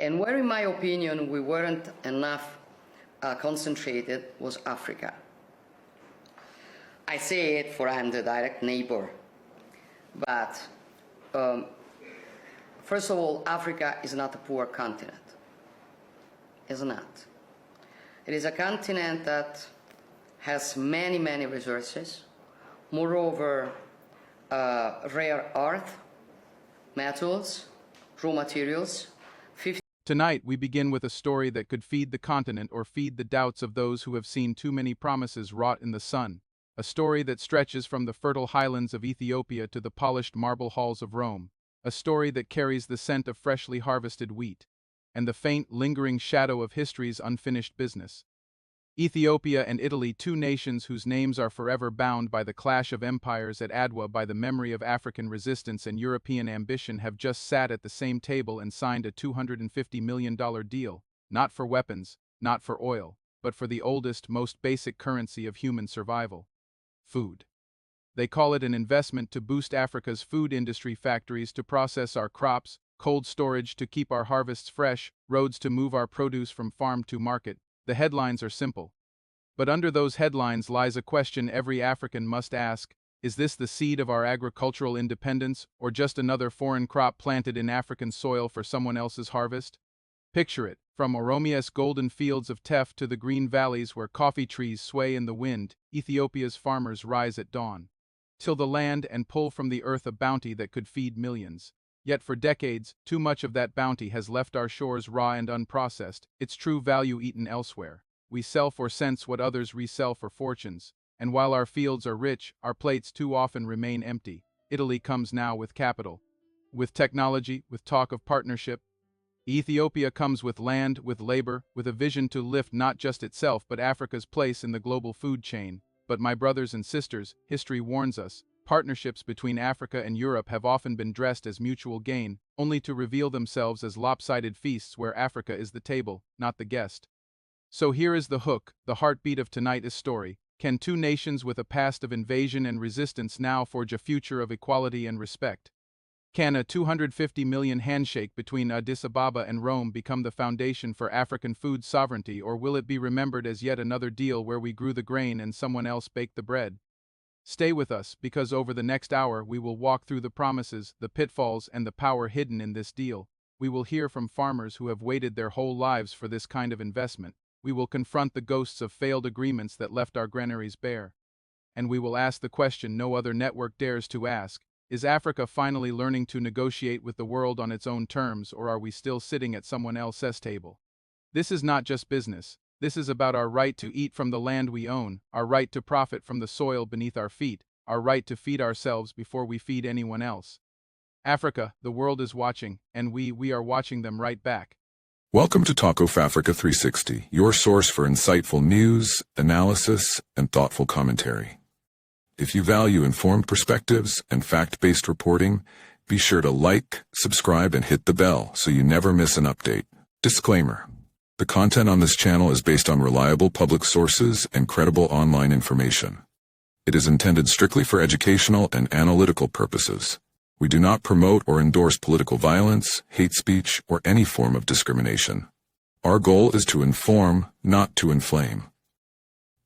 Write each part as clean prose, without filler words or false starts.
And where, in my opinion, we weren't enough concentrated was Africa. I say it for I'm the direct neighbor, but first of all, Africa is not a poor continent. It's not. It is a continent that has many, many resources. Moreover, rare earth, metals, raw materials. Tonight, we begin with a story that could feed the continent or feed the doubts of those who have seen too many promises wrought in the sun. A story that stretches from the fertile highlands of Ethiopia to the polished marble halls of Rome. A story that carries the scent of freshly harvested wheat and the faint, lingering shadow of history's unfinished business. Ethiopia and Italy, two nations whose names are forever bound by the clash of empires at Adwa by the memory of African resistance and European ambition, have just sat at the same table and signed a $250 million deal, not for weapons, not for oil, but for the oldest, most basic currency of human survival: food. They call it an investment to boost Africa's food industry, factories to process our crops, cold storage to keep our harvests fresh, roads to move our produce from farm to market. The headlines are simple. But under those headlines lies a question every African must ask: is this the seed of our agricultural independence, or just another foreign crop planted in African soil for someone else's harvest? Picture it, from Oromia's golden fields of teff to the green valleys where coffee trees sway in the wind, Ethiopia's farmers rise at dawn, till the land and pull from the earth a bounty that could feed millions. Yet for decades, too much of that bounty has left our shores raw and unprocessed, its true value eaten elsewhere. We sell for cents what others resell for fortunes, and while our fields are rich, our plates too often remain empty. Italy comes now with capital, with technology, with talk of partnership. Ethiopia comes with land, with labor, with a vision to lift not just itself but Africa's place in the global food chain. But my brothers and sisters, history warns us. Partnerships between Africa and Europe have often been dressed as mutual gain, only to reveal themselves as lopsided feasts where Africa is the table, not the guest. So here is the hook, the heartbeat of tonight's story. Can two nations with a past of invasion and resistance now forge a future of equality and respect? Can a $250 million handshake between Addis Ababa and Rome become the foundation for African food sovereignty, or will it be remembered as yet another deal where we grew the grain and someone else baked the bread? Stay with us, because over the next hour we will walk through the promises, the pitfalls, and the power hidden in this deal. We will hear from farmers who have waited their whole lives for this kind of investment. We will confront the ghosts of failed agreements that left our granaries bare. And we will ask the question no other network dares to ask: is Africa finally learning to negotiate with the world on its own terms, or are we still sitting at someone else's table? This is not just business. This is about our right to eat from the land we own, our right to profit from the soil beneath our feet, our right to feed ourselves before we feed anyone else. Africa, the world is watching, and we are watching them right back. Welcome to Talk of Africa 360, your source for insightful news, analysis, and thoughtful commentary. If you value informed perspectives and fact-based reporting, be sure to like, subscribe, and hit the bell so you never miss an update. Disclaimer: the content on this channel is based on reliable public sources and credible online information. It is intended strictly for educational and analytical purposes. We do not promote or endorse political violence, hate speech, or any form of discrimination. Our goal is to inform, not to inflame.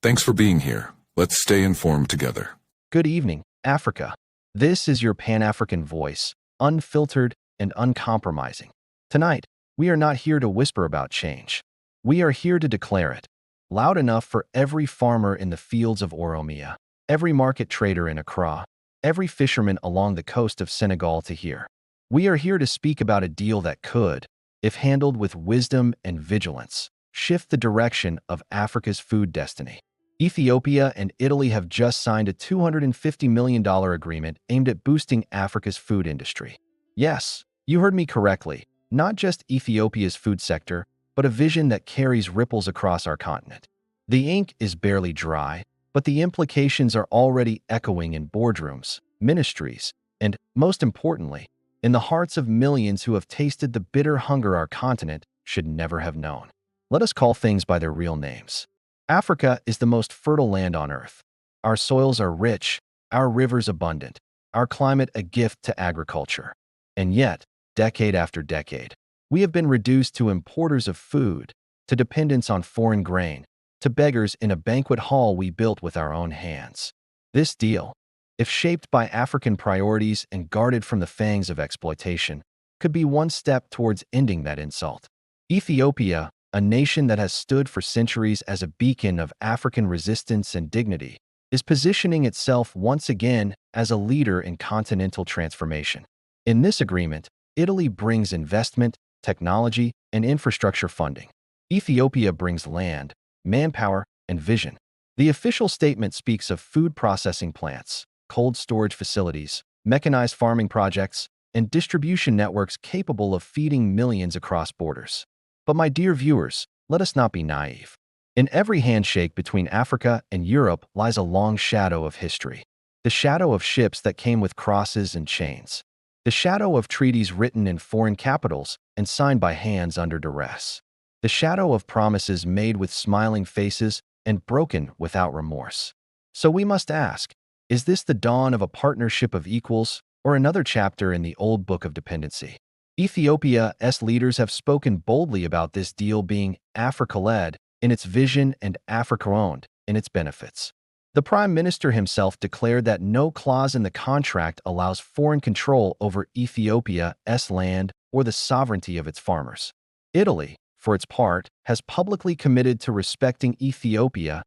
Thanks for being here. Let's stay informed together. Good evening, Africa. This is your Pan-African voice, unfiltered and uncompromising. Tonight, we are not here to whisper about change. We are here to declare it, loud enough for every farmer in the fields of Oromia, every market trader in Accra, every fisherman along the coast of Senegal to hear. We are here to speak about a deal that could, if handled with wisdom and vigilance, shift the direction of Africa's food destiny. Ethiopia and Italy have just signed a $250 million agreement aimed at boosting Africa's food industry. Yes, you heard me correctly. Not just Ethiopia's food sector, but a vision that carries ripples across our continent. The ink is barely dry, but the implications are already echoing in boardrooms, ministries, and, most importantly, in the hearts of millions who have tasted the bitter hunger our continent should never have known. Let us call things by their real names. Africa is the most fertile land on Earth. Our soils are rich, our rivers abundant, our climate a gift to agriculture. And yet, decade after decade, We have been reduced to importers of food, to dependence on foreign grain, to beggars in a banquet hall we built with our own hands. This deal, if shaped by African priorities and guarded from the fangs of exploitation, could be one step towards ending that insult. Ethiopia, a nation that has stood for centuries as a beacon of African resistance and dignity, is positioning itself once again as a leader in continental transformation. In this agreement, Italy brings investment, technology, and infrastructure funding. Ethiopia brings land, manpower, and vision. The official statement speaks of food processing plants, cold storage facilities, mechanized farming projects, and distribution networks capable of feeding millions across borders. But my dear viewers, let us not be naive. In every handshake between Africa and Europe lies a long shadow of history. The shadow of ships that came with crosses and chains. The shadow of treaties written in foreign capitals and signed by hands under duress. The shadow of promises made with smiling faces and broken without remorse. So we must ask, is this the dawn of a partnership of equals or another chapter in the old book of dependency? Ethiopia's leaders have spoken boldly about this deal being Africa-led in its vision and Africa-owned in its benefits. The Prime Minister himself declared that no clause in the contract allows foreign control over Ethiopia's land or the sovereignty of its farmers. Italy, for its part, has publicly committed to respecting Ethiopia's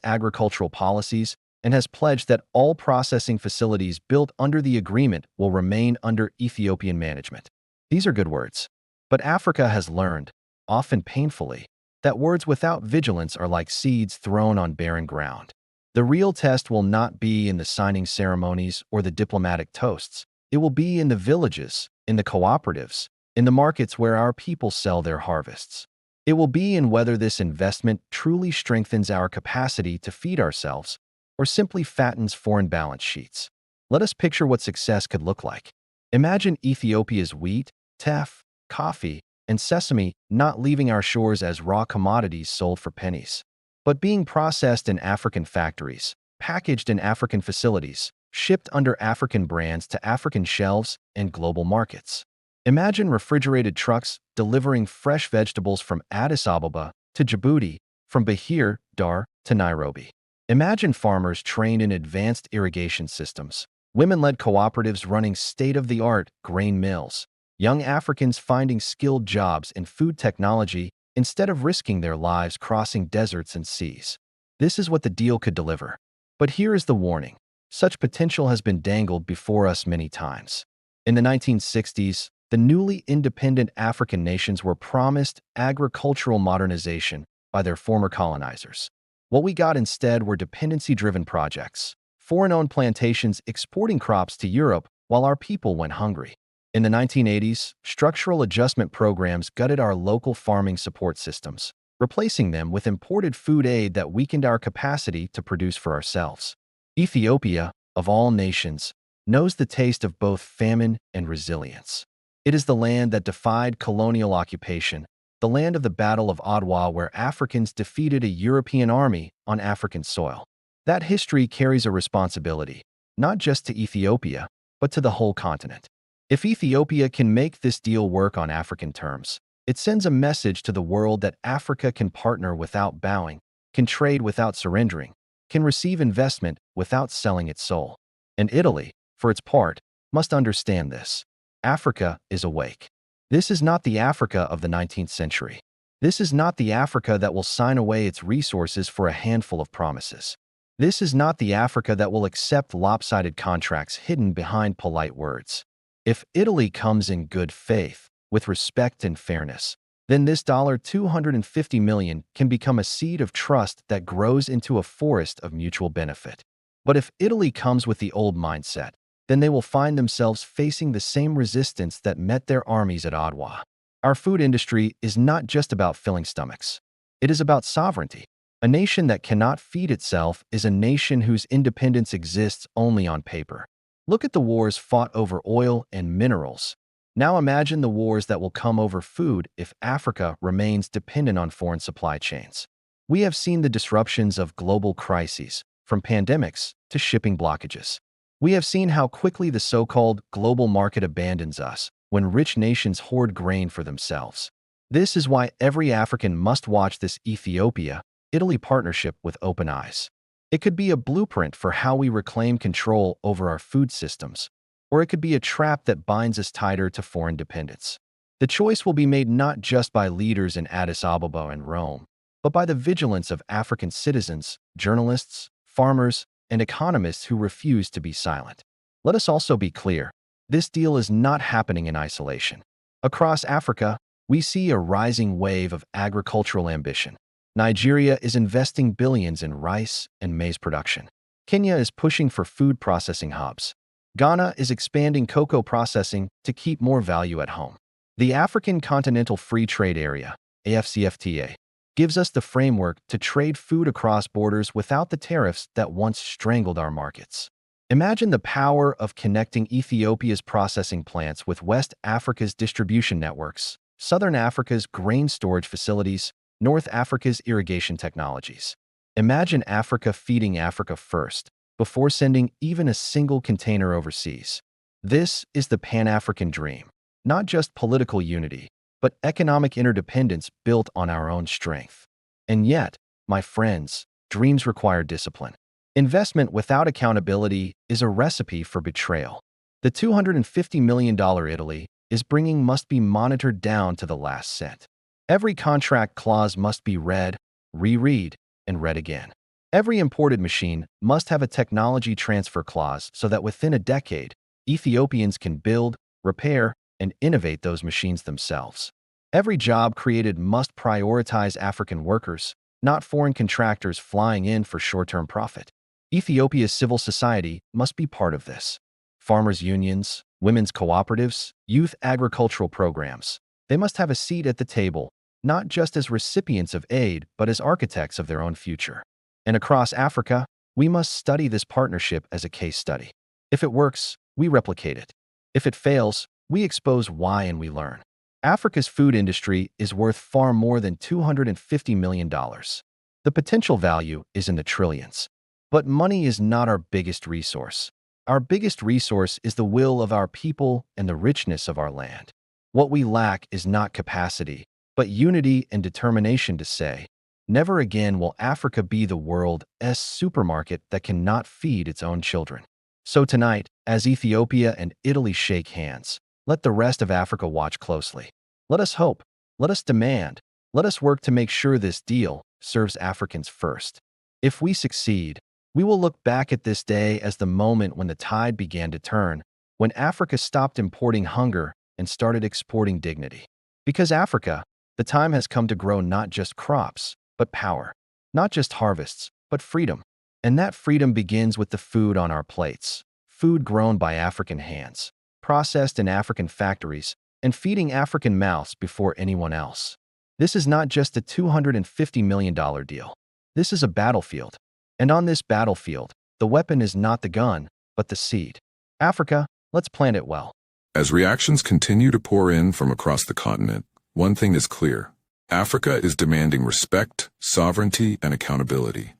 agricultural policies and has pledged that all processing facilities built under the agreement will remain under Ethiopian management. These are good words. But Africa has learned, often painfully, that words without vigilance are like seeds thrown on barren ground. The real test will not be in the signing ceremonies or the diplomatic toasts. It will be in the villages, in the cooperatives, in the markets where our people sell their harvests. It will be in whether this investment truly strengthens our capacity to feed ourselves or simply fattens foreign balance sheets. Let us picture what success could look like. Imagine Ethiopia's wheat, teff, coffee, and sesame not leaving our shores as raw commodities sold for pennies, but being processed in African factories, packaged in African facilities, shipped under African brands to African shelves and global markets. Imagine refrigerated trucks delivering fresh vegetables from Addis Ababa to Djibouti, from Bahir Dar to Nairobi. Imagine farmers trained in advanced irrigation systems, women-led cooperatives running state-of-the-art grain mills, young Africans finding skilled jobs in food technology instead of risking their lives crossing deserts and seas. This is what the deal could deliver. But here is the warning. Such potential has been dangled before us many times. In the 1960s, the newly independent African nations were promised agricultural modernization by their former colonizers. What we got instead were dependency-driven projects, foreign-owned plantations exporting crops to Europe while our people went hungry. In the 1980s, structural adjustment programs gutted our local farming support systems, replacing them with imported food aid that weakened our capacity to produce for ourselves. Ethiopia, of all nations, knows the taste of both famine and resilience. It is the land that defied colonial occupation, the land of the Battle of Adwa where Africans defeated a European army on African soil. That history carries a responsibility, not just to Ethiopia, but to the whole continent. If Ethiopia can make this deal work on African terms, it sends a message to the world that Africa can partner without bowing, can trade without surrendering, can receive investment without selling its soul. And Italy, for its part, must understand this. Africa is awake. This is not the Africa of the 19th century. This is not the Africa that will sign away its resources for a handful of promises. This is not the Africa that will accept lopsided contracts hidden behind polite words. If Italy comes in good faith, with respect and fairness, then this $250 million can become a seed of trust that grows into a forest of mutual benefit. But if Italy comes with the old mindset, then they will find themselves facing the same resistance that met their armies at Adwa. Our food industry is not just about filling stomachs. It is about sovereignty. A nation that cannot feed itself is a nation whose independence exists only on paper. Look at the wars fought over oil and minerals. Now imagine the wars that will come over food if Africa remains dependent on foreign supply chains. We have seen the disruptions of global crises, from pandemics to shipping blockages. We have seen how quickly the so-called global market abandons us when rich nations hoard grain for themselves. This is why every African must watch this Ethiopia-Italy partnership with open eyes. It could be a blueprint for how we reclaim control over our food systems, or it could be a trap that binds us tighter to foreign dependence. The choice will be made not just by leaders in Addis Ababa and Rome, but by the vigilance of African citizens, journalists, farmers, and economists who refuse to be silent. Let us also be clear, this deal is not happening in isolation. Across Africa, we see a rising wave of agricultural ambition. Nigeria is investing billions in rice and maize production. Kenya is pushing for food processing hubs. Ghana is expanding cocoa processing to keep more value at home. The African Continental Free Trade Area, AfCFTA, gives us the framework to trade food across borders without the tariffs that once strangled our markets. Imagine the power of connecting Ethiopia's processing plants with West Africa's distribution networks, Southern Africa's grain storage facilities, North Africa's irrigation technologies. Imagine Africa feeding Africa first, before sending even a single container overseas. This is the Pan-African dream, not just political unity, but economic interdependence built on our own strength. And yet, my friends, dreams require discipline. Investment without accountability is a recipe for betrayal. The $250 million Italy is bringing must be monitored down to the last cent. Every contract clause must be read, reread, and read again. Every imported machine must have a technology transfer clause so that within a decade, Ethiopians can build, repair, and innovate those machines themselves. Every job created must prioritize African workers, not foreign contractors flying in for short-term profit. Ethiopia's civil society must be part of this. Farmers' unions, women's cooperatives, youth agricultural programs. They must have a seat at the table, not just as recipients of aid, but as architects of their own future. And across Africa, we must study this partnership as a case study. If it works, we replicate it. If it fails, we expose why and we learn. Africa's food industry is worth far more than $250 million. The potential value is in the trillions. But money is not our biggest resource. Our biggest resource is the will of our people and the richness of our land. What we lack is not capacity, but unity and determination to say, never again will Africa be the world's supermarket that cannot feed its own children. So tonight, as Ethiopia and Italy shake hands, let the rest of Africa watch closely. Let us hope, let us demand, let us work to make sure this deal serves Africans first. If we succeed, we will look back at this day as the moment when the tide began to turn, when Africa stopped importing hunger and started exporting dignity. Because Africa, the time has come to grow not just crops, but power. Not just harvests, but freedom. And that freedom begins with the food on our plates. Food grown by African hands, processed in African factories, and feeding African mouths before anyone else. This is not just a $250 million deal. This is a battlefield. And on this battlefield, the weapon is not the gun, but the seed. Africa, let's plant it well. As reactions continue to pour in from across the continent, one thing is clear. Africa is demanding respect, sovereignty, and accountability.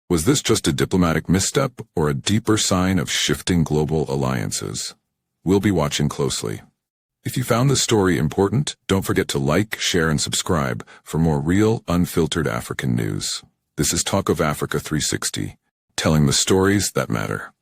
Was this just a diplomatic misstep or a deeper sign of shifting global alliances? We'll be watching closely. If you found this story important, don't forget to like, share, and subscribe for more real, unfiltered African news. This is Talk of Africa 360, telling the stories that matter.